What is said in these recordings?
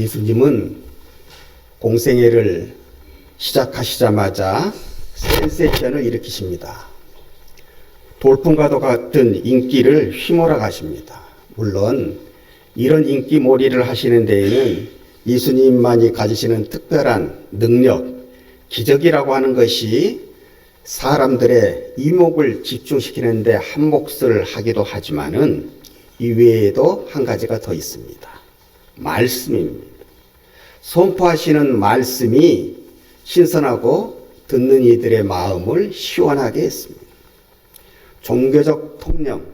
예수님은 공생애를 시작하시자마자 센세이션을 일으키십니다. 돌풍과도 같은 인기를 휘몰아 가십니다. 물론 이런 인기몰이를 하시는 데에는 예수님만이 가지시는 특별한 능력, 기적이라고 하는 것이 사람들의 이목을 집중시키는 데 한 몫을 하기도 하지만은 이외에도 한 가지가 더 있습니다. 말씀입니다. 선포하시는 말씀이 신선하고 듣는 이들의 마음을 시원하게 했습니다. 종교적 통념,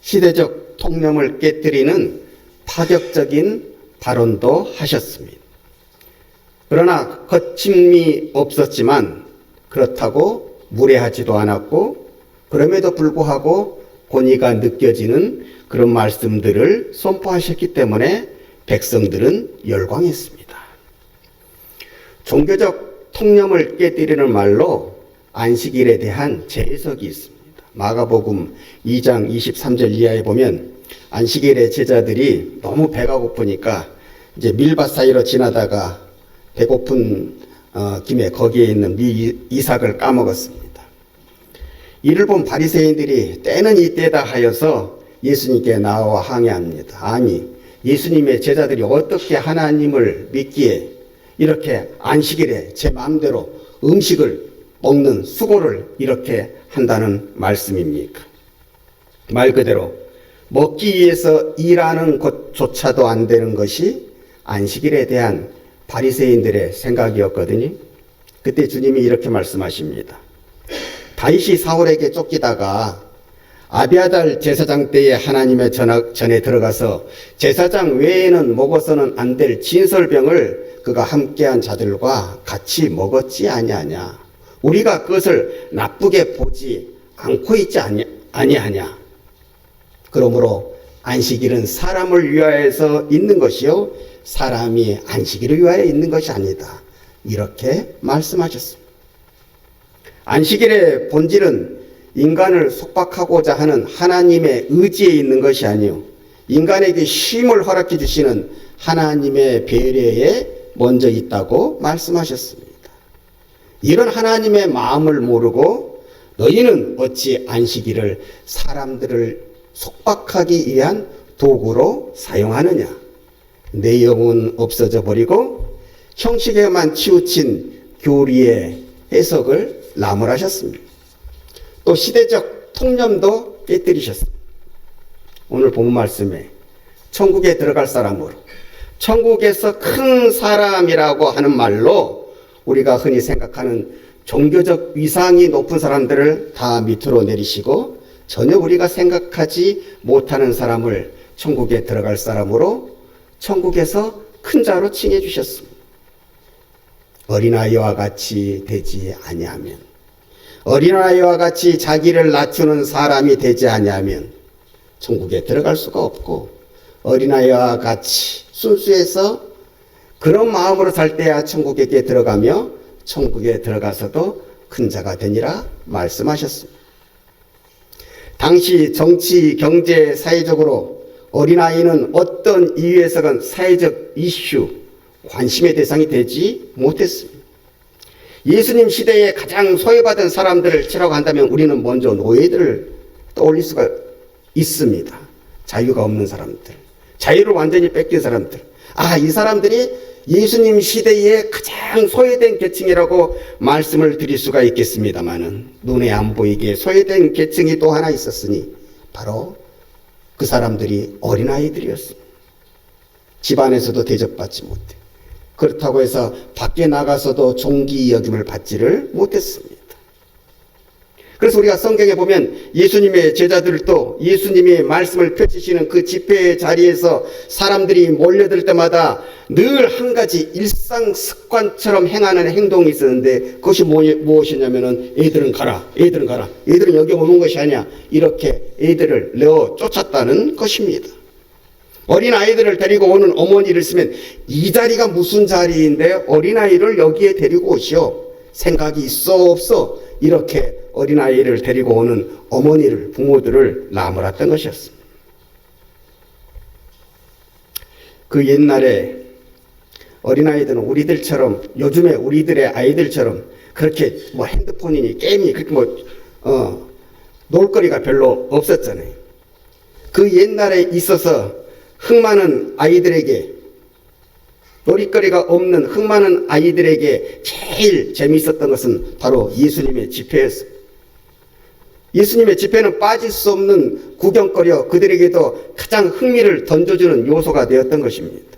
시대적 통념을 깨뜨리는 파격적인 발언도 하셨습니다. 그러나 거침이 없었지만 그렇다고 무례하지도 않았고 그럼에도 불구하고 권위가 느껴지는 그런 말씀들을 선포하셨기 때문에 백성들은 열광했습니다. 종교적 통념을 깨뜨리는 말로 안식일에 대한 재해석이 있습니다. 마가복음 2장 23절 이하에 보면 안식일에 제자들이 너무 배가 고프니까 이제 밀밭 사이로 지나다가 배고픈 김에 거기에 있는 이삭을 까먹었습니다. 이를 본 바리새인들이 때는 이때다 하여서 예수님께 나와 항의합니다. 아니, 예수님의 제자들이 어떻게 하나님을 믿기에 이렇게 안식일에 제 마음대로 음식을 먹는 수고를 이렇게 한다는 말씀입니까? 말 그대로 먹기 위해서 일하는 것조차도 안 되는 것이 안식일에 대한 바리새인들의 생각이었거든요. 그때 주님이 이렇게 말씀하십니다. 다윗이 사울에게 쫓기다가 아비아달 제사장 때에 하나님의 전에 들어가서 제사장 외에는 먹어서는 안 될 진설병을 그가 함께한 자들과 같이 먹었지 아니하냐. 우리가 그것을 나쁘게 보지 않고 있지 아니하냐. 그러므로 안식일은 사람을 위하여서 있는 것이요 사람이 안식일을 위하여 있는 것이 아니다. 이렇게 말씀하셨습니다. 안식일의 본질은 인간을 속박하고자 하는 하나님의 의지에 있는 것이 아니요 인간에게 쉼을 허락해 주시는 하나님의 배려에 먼저 있다고 말씀하셨습니다. 이런 하나님의 마음을 모르고 너희는 어찌 안식일을 사람들을 속박하기 위한 도구로 사용하느냐. 내 영은 없어져 버리고 형식에만 치우친 교리의 해석을 나무라셨습니다. 또 시대적 통념도 깨뜨리셨습니다. 오늘 본문 말씀에 천국에 들어갈 사람으로 천국에서 큰 사람이라고 하는 말로 우리가 흔히 생각하는 종교적 위상이 높은 사람들을 다 밑으로 내리시고 전혀 우리가 생각하지 못하는 사람을 천국에 들어갈 사람으로 천국에서 큰 자로 칭해 주셨습니다. 어린아이와 같이 되지 아니하면 어린아이와 같이 자기를 낮추는 사람이 되지 아니하면 천국에 들어갈 수가 없고 어린아이와 같이 순수해서 그런 마음으로 살 때야 천국에 들어가며 천국에 들어가서도 큰 자가 되니라 말씀하셨습니다. 당시 정치, 경제, 사회적으로 어린아이는 어떤 이유에서건 사회적 이슈, 관심의 대상이 되지 못했습니다. 예수님 시대에 가장 소외받은 사람들을 치라고 한다면 우리는 먼저 노예들을 떠올릴 수가 있습니다. 자유가 없는 사람들, 자유를 완전히 뺏긴 사람들. 이 사람들이 예수님 시대에 가장 소외된 계층이라고 말씀을 드릴 수가 있겠습니다마는 눈에 안 보이게 소외된 계층이 또 하나 있었으니 바로 그 사람들이 어린아이들이었습니다. 집안에서도 대접받지 못해. 그렇다고 해서 밖에 나가서도 존귀 여김을 받지를 못했습니다. 그래서 우리가 성경에 보면 예수님의 제자들도 예수님이 말씀을 펼치시는 그 집회의 자리에서 사람들이 몰려들 때마다 늘 한 가지 일상 습관처럼 행하는 행동이 있었는데 그것이 무엇이냐면은 애들은 가라, 애들은 가라, 애들은 여기 오는 것이 아니야. 이렇게 애들을 내어 쫓았다는 것입니다. 어린아이들을 데리고 오는 어머니를 쓰면 이 자리가 무슨 자리인데 어린아이를 여기에 데리고 오시오. 생각이 있어 없어. 이렇게 어린아이를 데리고 오는 어머니를, 부모들을 나무랐던 것이었습니다. 그 옛날에 어린아이들은 우리들처럼, 요즘에 우리들의 아이들처럼 그렇게 뭐 핸드폰이니 게임이 그렇게 놀거리가 별로 없었잖아요. 그 옛날에 있어서 흥 많은 아이들에게, 놀이거리가 없는 흥 많은 아이들에게 제일 재미있었던 것은 바로 예수님의 집회였습니다. 예수님의 집회는 빠질 수 없는 구경거리여 그들에게도 가장 흥미를 던져주는 요소가 되었던 것입니다.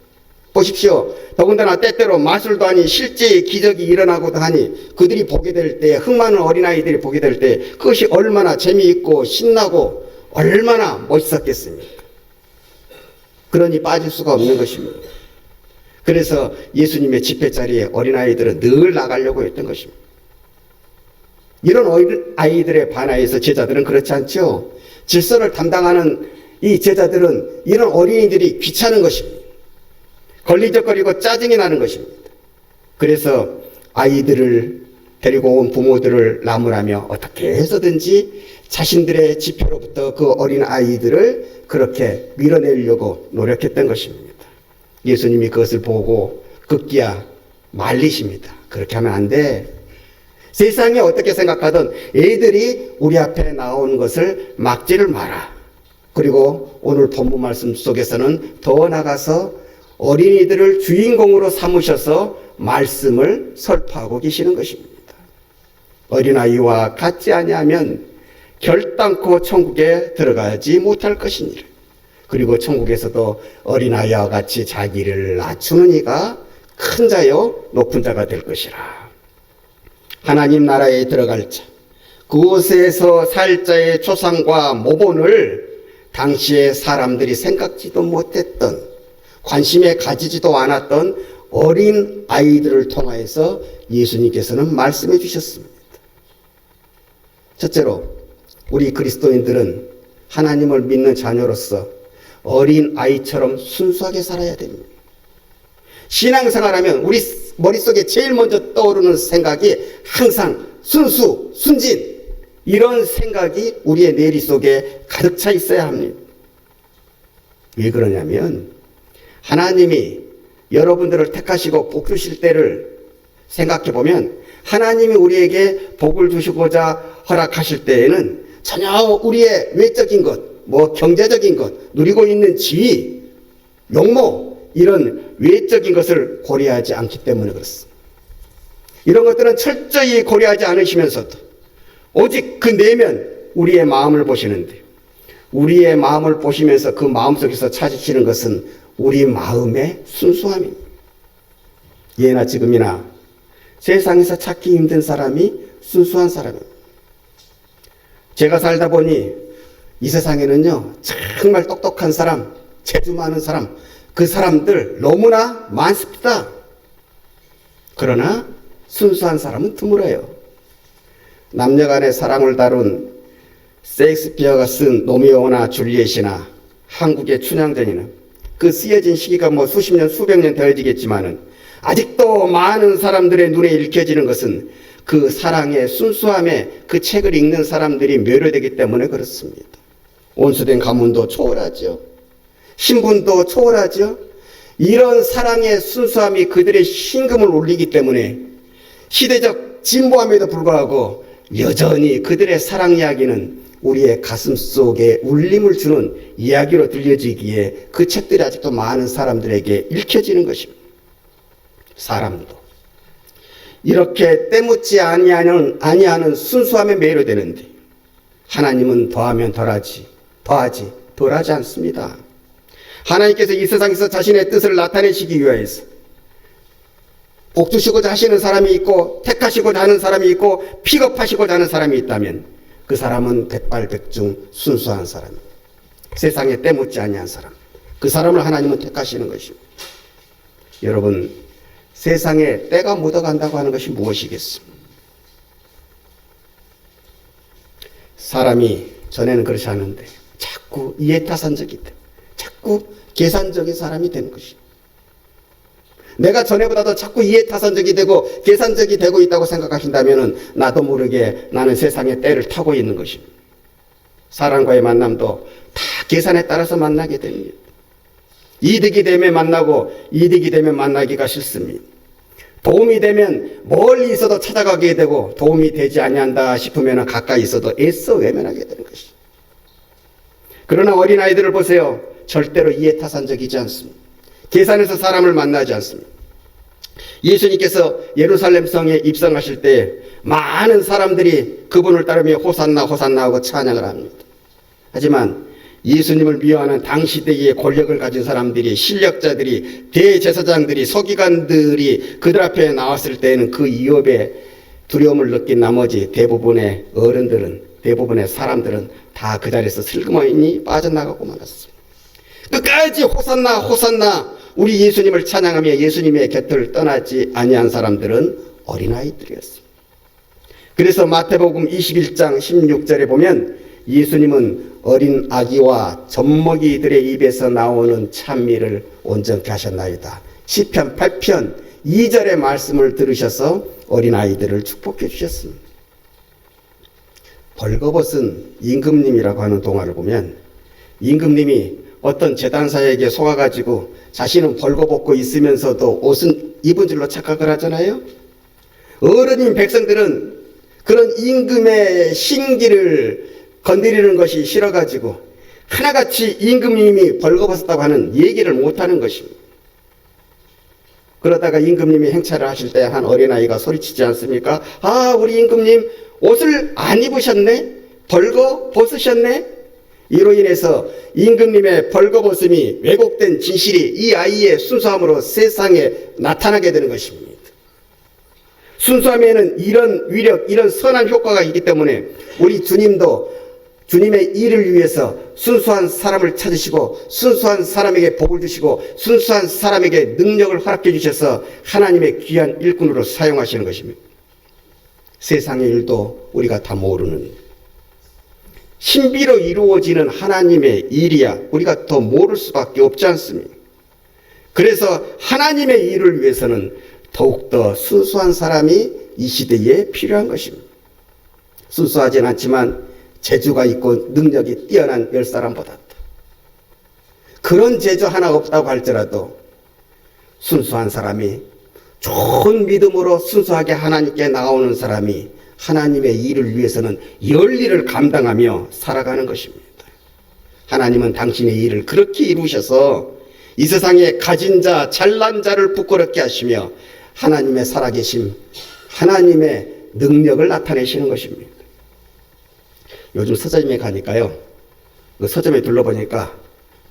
보십시오. 더군다나 때때로 마술도 아닌 실제의 기적이 일어나고도 하니 그들이 보게 될 때, 흥 많은 어린아이들이 보게 될 때 그것이 얼마나 재미있고 신나고 얼마나 멋있었겠습니까? 그러니 빠질 수가 없는 것입니다. 그래서 예수님의 집회 자리에 어린아이들은 늘 나가려고 했던 것입니다. 이런 어린아이들에 반하여서 제자들은 그렇지 않죠. 질서를 담당하는 이 제자들은 이런 어린이들이 귀찮은 것입니다. 걸리적거리고 짜증이 나는 것입니다. 그래서 아이들을 데리고 온 부모들을 나무라며 어떻게 해서든지 자신들의 집회로부터 그 어린 아이들을 그렇게 밀어내려고 노력했던 것입니다. 예수님이 그것을 보고 급기야 말리십니다. 그렇게 하면 안 돼. 세상이 어떻게 생각하든 애들이 우리 앞에 나오는 것을 막지를 마라. 그리고 오늘 본문 말씀 속에서는 더 나가서 어린이들을 주인공으로 삼으셔서 말씀을 설파하고 계시는 것입니다. 어린아이와 같지 아니하면 결단코 천국에 들어가지 못할 것이니라. 그리고 천국에서도 어린아이와 같이 자기를 낮추는 이가 큰 자요 높은 자가 될 것이라. 하나님 나라에 들어갈 자, 그곳에서 살 자의 초상과 모본을 당시의 사람들이 생각지도 못했던, 관심에 가지지도 않았던 어린 아이들을 통하여서 예수님께서는 말씀해 주셨습니다. 첫째로 우리 그리스도인들은 하나님을 믿는 자녀로서 어린 아이처럼 순수하게 살아야 됩니다. 신앙생활하면 우리 머릿속에 제일 먼저 떠오르는 생각이 항상 순수, 순진, 이런 생각이 우리의 내리 속에 가득 차 있어야 합니다. 왜 그러냐면 하나님이 여러분들을 택하시고 복 주실 때를 생각해 보면 하나님이 우리에게 복을 주시고자 허락하실 때에는 전혀 우리의 외적인 것, 뭐 경제적인 것, 누리고 있는 지위, 용모, 이런 외적인 것을 고려하지 않기 때문에 그렇습니다. 이런 것들은 철저히 고려하지 않으시면서도 오직 그 내면 우리의 마음을 보시는데, 우리의 마음을 보시면서 그 마음속에서 찾으시는 것은 우리 마음의 순수함입니다. 예나 지금이나 세상에서 찾기 힘든 사람이 순수한 사람입니다. 제가 살다 보니 이 세상에는요, 정말 똑똑한 사람, 재주 많은 사람, 그 사람들 너무나 많습니다. 그러나 순수한 사람은 드물어요. 남녀간의 사랑을 다룬 셰익스피어가 쓴 로미오나 줄리엣이나 한국의 춘향전이나 그 쓰여진 시기가 뭐 수십 년, 수백 년 되어지겠지만은 아직도 많은 사람들의 눈에 읽혀지는 것은 그 사랑의 순수함에 그 책을 읽는 사람들이 묘려되기 때문에 그렇습니다. 온수된 가문도 초월하죠. 신분도 초월하죠. 이런 사랑의 순수함이 그들의 신금을 울리기 때문에 시대적 진보함에도 불구하고 여전히 그들의 사랑 이야기는 우리의 가슴 속에 울림을 주는 이야기로 들려지기에 그 책들이 아직도 많은 사람들에게 읽혀지는 것입니다. 사람도 이렇게 때묻지 아니하는 순수함에 매료되는데 하나님은 더하면 덜하지 덜하지 않습니다. 하나님께서 이 세상에서 자신의 뜻을 나타내시기 위해서 복 주시고자 하시는 사람이 있고 택하시고자 하는 사람이 있고 픽업하시고자 하는 사람이 있다면 그 사람은 백발백중 순수한 사람입니다. 세상에 때묻지 아니한 사람, 그 사람을 하나님은 택하시는 것입니다. 여러분, 세상에 때가 묻어간다고 하는 것이 무엇이겠습니까? 사람이 전에는 그렇지 않은데 자꾸 이해타산적이 돼, 자꾸 계산적인 사람이 되는 것입니다. 내가 전에보다도 자꾸 이해타산적이 되고 계산적이 되고 있다고 생각하신다면 나도 모르게 나는 세상의 때를 타고 있는 것입니다. 사람과의 만남도 다 계산에 따라서 만나게 됩니다. 이득이 되면 만나고 이득이 되면 만나기가 싫습니다. 도움이 되면 멀리 있어도 찾아가게 되고 도움이 되지 아니한다 싶으면 가까이 있어도 애써 외면하게 되는 것이죠. 그러나 어린아이들을 보세요. 절대로 이해타산적이지 않습니다. 계산해서 사람을 만나지 않습니다. 예수님께서 예루살렘 성에 입성하실 때 많은 사람들이 그분을 따르며 호산나 호산나 하고 찬양을 합니다. 하지만 예수님을 미워하는 당시 때의 권력을 가진 사람들이, 실력자들이, 대제사장들이, 서기관들이 그들 앞에 나왔을 때에는 그 위협에 두려움을 느낀 나머지 대부분의 어른들은, 대부분의 사람들은 다 그 자리에서 슬그머니 빠져나가고 말았습니다. 끝까지 호산나 호산나 우리 예수님을 찬양하며 예수님의 곁을 떠나지 아니한 사람들은 어린아이들이었습니다. 그래서 마태복음 21장 16절에 보면 예수님은 어린 아기와 젖먹이들의 입에서 나오는 찬미를 온전케 하셨나이다. 시편 8편 2절의 말씀을 들으셔서 어린아이들을 축복해 주셨습니다. 벌거벗은 임금님이라고 하는 동화를 보면 임금님이 어떤 제단사에게 속아가지고 자신은 벌거벗고 있으면서도 옷은 입은 줄로 착각을 하잖아요. 어른인 백성들은 그런 임금의 신기를 건드리는 것이 싫어가지고 하나같이 임금님이 벌거벗었다고 하는 얘기를 못하는 것입니다. 그러다가 임금님이 행차를 하실 때 한 어린아이가 소리치지 않습니까? 아, 우리 임금님 옷을 안 입으셨네? 벌거벗으셨네? 이로 인해서 임금님의 벌거벗음이 왜곡된 진실이 이 아이의 순수함으로 세상에 나타나게 되는 것입니다. 순수함에는 이런 위력, 이런 선한 효과가 있기 때문에 우리 주님도 주님의 일을 위해서 순수한 사람을 찾으시고 순수한 사람에게 복을 주시고 순수한 사람에게 능력을 허락해 주셔서 하나님의 귀한 일꾼으로 사용하시는 것입니다. 세상의 일도 우리가 다 모르는 신비로 이루어지는 하나님의 일이야 우리가 더 모를 수밖에 없지 않습니까? 그래서 하나님의 일을 위해서는 더욱더 순수한 사람이 이 시대에 필요한 것입니다. 순수하진 않지만 재주가 있고 능력이 뛰어난 10사람보다 그런 재주 하나 없다고 할지라도 순수한 사람이 좋은 믿음으로 순수하게 하나님께 나오는 사람이 하나님의 일을 위해서는 열일을 감당하며 살아가는 것입니다. 하나님은 당신의 일을 그렇게 이루셔서 이 세상에 가진 자, 잘난 자를 부끄럽게 하시며 하나님의 살아계심, 하나님의 능력을 나타내시는 것입니다. 요즘 서점에 가니까요, 그 서점에 둘러보니까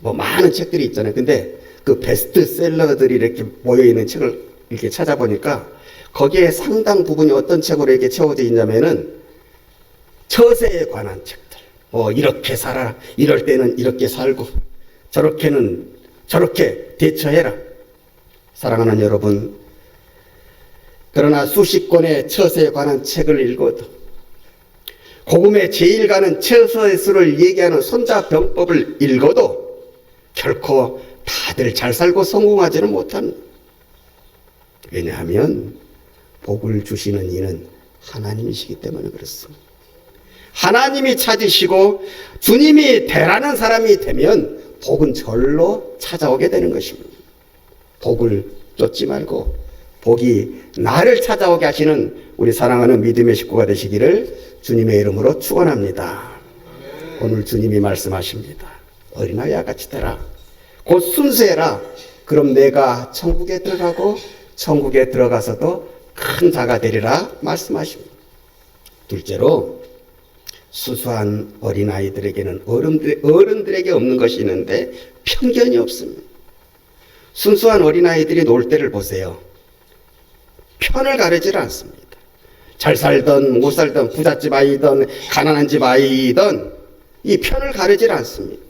뭐 많은 책들이 있잖아요. 근데 그 베스트셀러들이 이렇게 모여있는 책을 이렇게 찾아보니까 거기에 상당 부분이 어떤 책으로 이렇게 채워져 있냐면은 처세에 관한 책들. 이렇게 살아라. 이럴 때는 이렇게 살고 저렇게는 저렇게 대처해라. 사랑하는 여러분, 그러나 수십 권의 처세에 관한 책을 읽어도 복음의 제일가는 처세술을 얘기하는 손자병법을 읽어도 결코 다들 잘 살고 성공하지는 못합니다. 왜냐하면 복을 주시는 이는 하나님이시기 때문에 그렇습니다. 하나님이 찾으시고 주님이 되라는 사람이 되면 복은 절로 찾아오게 되는 것입니다. 복을 쫓지 말고 복이 나를 찾아오게 하시는 우리 사랑하는 믿음의 식구가 되시기를 주님의 이름으로 축원합니다. 오늘 주님이 말씀하십니다. 어린아이와 같이 되라. 곧 순수해라. 그럼 내가 천국에 들어가고 천국에 들어가서도 큰 자가 되리라 말씀하십니다. 둘째로 순수한 어린아이들에게는 어른들에게 없는 것이 있는데 편견이 없습니다. 순수한 어린아이들이 놀 때를 보세요. 편을 가르질 않습니다. 잘 살던 못 살던 부잣집 아이든 가난한 집 아이든 이 편을 가르질 않습니다.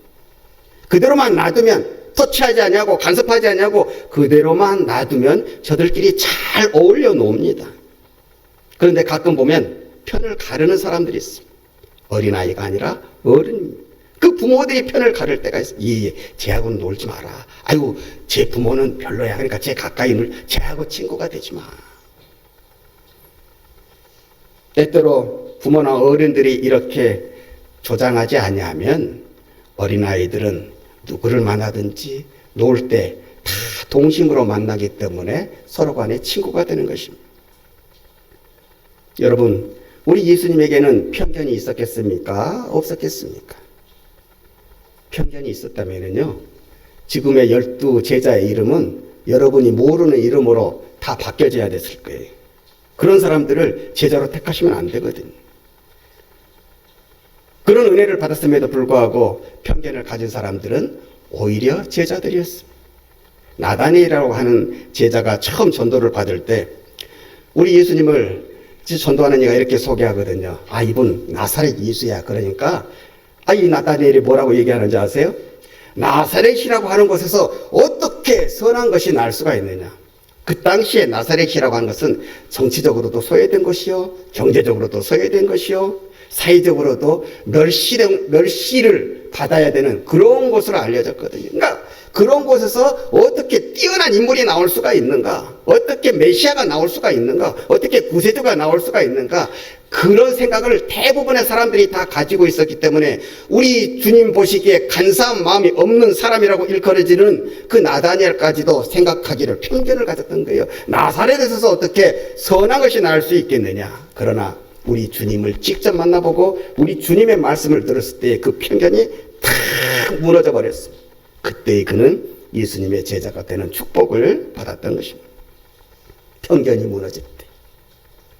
그대로만 놔두면 터치하지 않냐고 간섭하지 않냐고 그대로만 놔두면 저들끼리 잘 어울려 놉니다. 그런데 가끔 보면 편을 가르는 사람들이 있습니다. 어린아이가 아니라 어른입니다. 그 부모들이 편을 가를 때가 있어요. 쟤하고는 놀지 마라. 아이고 제 부모는 별로야. 그러니까 쟤 가까이 쟤하고 친구가 되지 마. 때때로 부모나 어른들이 이렇게 조장하지 아니하면 어린아이들은 누구를 만나든지 놀 때 다 동심으로 만나기 때문에 서로 간에 친구가 되는 것입니다. 여러분, 우리 예수님에게는 편견이 있었겠습니까? 없었겠습니까? 편견이 있었다면요, 지금의 12 제자의 이름은 여러분이 모르는 이름으로 다 바뀌어져야 됐을 거예요. 그런 사람들을 제자로 택하시면 안 되거든요. 그런 은혜를 받았음에도 불구하고 편견을 가진 사람들은 오히려 제자들이었습니다. 나다니엘이라고 하는 제자가 처음 전도를 받을 때 우리 예수님을 전도하는 이가 이렇게 소개하거든요. 아, 이분 나사렛 예수야. 그러니까 이 나다니엘이 뭐라고 얘기하는지 아세요? 나사렛이라고 하는 곳에서 어떻게 선한 것이 날 수가 있느냐. 그 당시에 나사렛이라고 하는 것은 정치적으로도 소외된 것이요, 경제적으로도 소외된 것이요, 사회적으로도 멸시를 받아야 되는 그런 곳으로 알려졌거든요. 그러니까 그런 곳에서 어떻게 뛰어난 인물이 나올 수가 있는가, 어떻게 메시아가 나올 수가 있는가, 어떻게 구세주가 나올 수가 있는가, 그런 생각을 대부분의 사람들이 다 가지고 있었기 때문에 우리 주님 보시기에 간사한 마음이 없는 사람이라고 일컬어지는 그 나다니엘까지도 생각하기를 편견을 가졌던 거예요. 나사렛에서 어떻게 선한 것이 나올 수 있겠느냐. 그러나 우리 주님을 직접 만나보고 우리 주님의 말씀을 들었을 때 그 편견이 탁 무너져 버렸습니다. 그때 그는 예수님의 제자가 되는 축복을 받았던 것입니다. 편견이 무너질 때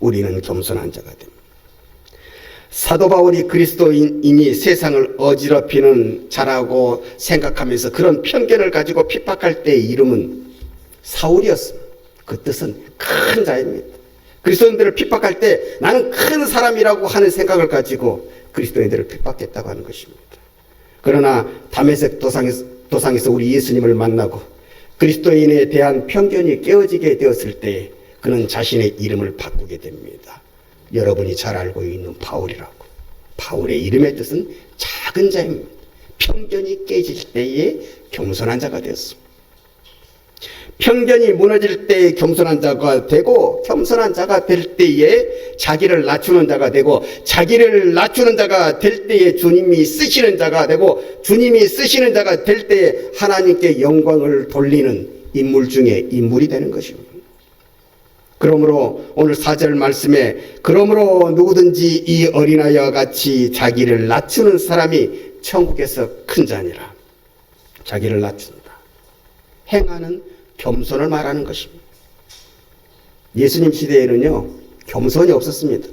우리는 겸손한 자가 됩니다. 사도 바울이 그리스도인이 세상을 어지럽히는 자라고 생각하면서 그런 편견을 가지고 핍박할 때의 이름은 사울이었습니다. 그 뜻은 큰 자입니다. 그리스도인들을 핍박할 때 나는 큰 사람이라고 하는 생각을 가지고 그리스도인들을 핍박했다고 하는 것입니다. 그러나 다메섹 도상에서 우리 예수님을 만나고 그리스도인에 대한 편견이 깨어지게 되었을 때 그는 자신의 이름을 바꾸게 됩니다. 여러분이 잘 알고 있는 바울이라고. 바울의 이름의 뜻은 작은 자입니다. 편견이 깨질 때에 겸손한 자가 되었습니다. 편견이 무너질 때에 겸손한 자가 되고, 겸손한 자가 될 때에 자기를 낮추는 자가 되고, 자기를 낮추는 자가 될 때에 주님이 쓰시는 자가 되고, 주님이 쓰시는 자가 될 때에 하나님께 영광을 돌리는 인물 중에 인물이 되는 것입니다. 그러므로 오늘 4절 말씀에 그러므로 누구든지 이 어린아이와 같이 자기를 낮추는 사람이 천국에서 큰 자니라. 자기를 낮춘다. 행하는 겸손을 말하는 것입니다. 예수님 시대에는요, 겸손이 없었습니다.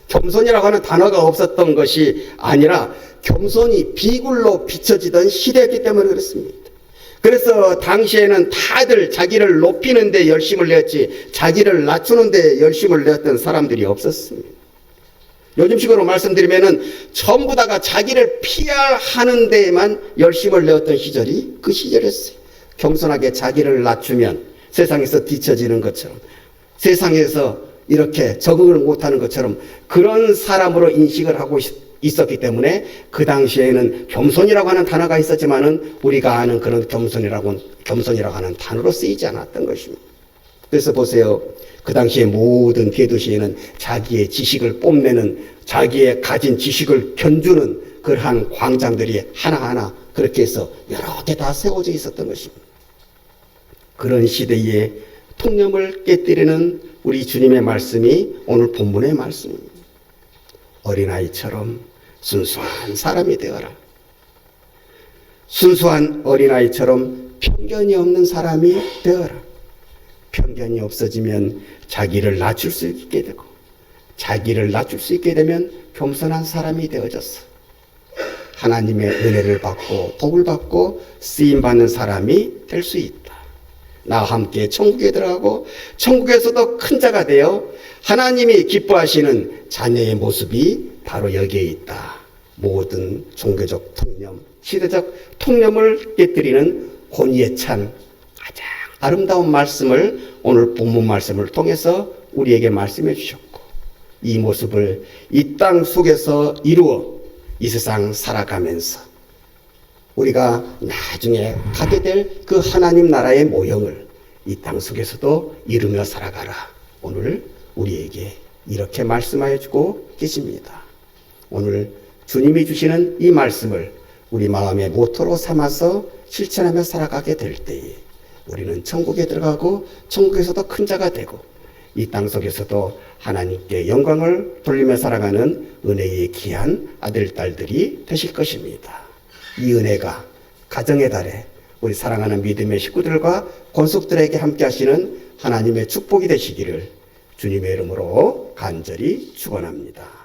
겸손이라고 하는 단어가 없었던 것이 아니라 겸손이 비굴로 비춰지던 시대였기 때문에 그렇습니다. 그래서 당시에는 다들 자기를 높이는 데 열심을 내었지 자기를 낮추는 데 열심을 내었던 사람들이 없었습니다. 요즘식으로 말씀드리면은 전부 다가 자기를 피하는 데에만 열심을 내었던 시절이 그 시절이었어요. 겸손하게 자기를 낮추면 세상에서 뒤처지는 것처럼, 세상에서 이렇게 적응을 못하는 것처럼 그런 사람으로 인식을 하고 있었기 때문에 그 당시에는 겸손이라고 하는 단어가 있었지만은 우리가 아는 그런 겸손이라고 하는 단어로 쓰이지 않았던 것입니다. 그래서 보세요. 그 당시에 모든 대도시에는 자기의 지식을 뽐내는, 자기의 가진 지식을 견주는 그러한 광장들이 하나하나 그렇게 해서 여러 개 다 세워져 있었던 것입니다. 그런 시대에 통념을 깨뜨리는 우리 주님의 말씀이 오늘 본문의 말씀입니다. 어린아이처럼 순수한 사람이 되어라. 순수한 어린아이처럼 편견이 없는 사람이 되어라. 편견이 없어지면 자기를 낮출 수 있게 되고, 자기를 낮출 수 있게 되면 겸손한 사람이 되어졌어. 하나님의 은혜를 받고 복을 받고 쓰임받는 사람이 될 수 있다. 나와 함께 천국에 들어가고 천국에서도 큰 자가 되어 하나님이 기뻐하시는 자녀의 모습이 바로 여기에 있다. 모든 종교적 통념, 시대적 통념을 깨뜨리는 권위에 찬 가장 아름다운 말씀을 오늘 본문 말씀을 통해서 우리에게 말씀해 주셨고, 이 모습을 이 땅 속에서 이루어 이 세상 살아가면서 우리가 나중에 가게 될 그 하나님 나라의 모형을 이 땅 속에서도 이루며 살아가라. 오늘 우리에게 이렇게 말씀하여 주고 계십니다. 오늘 주님이 주시는 이 말씀을 우리 마음의 모토로 삼아서 실천하며 살아가게 될 때에 우리는 천국에 들어가고 천국에서도 큰 자가 되고 이 땅 속에서도 하나님께 영광을 돌리며 살아가는 은혜의 귀한 아들, 딸들이 되실 것입니다. 이 은혜가 가정의 달에 우리 사랑하는 믿음의 식구들과 권속들에게 함께 하시는 하나님의 축복이 되시기를 주님의 이름으로 간절히 축원합니다.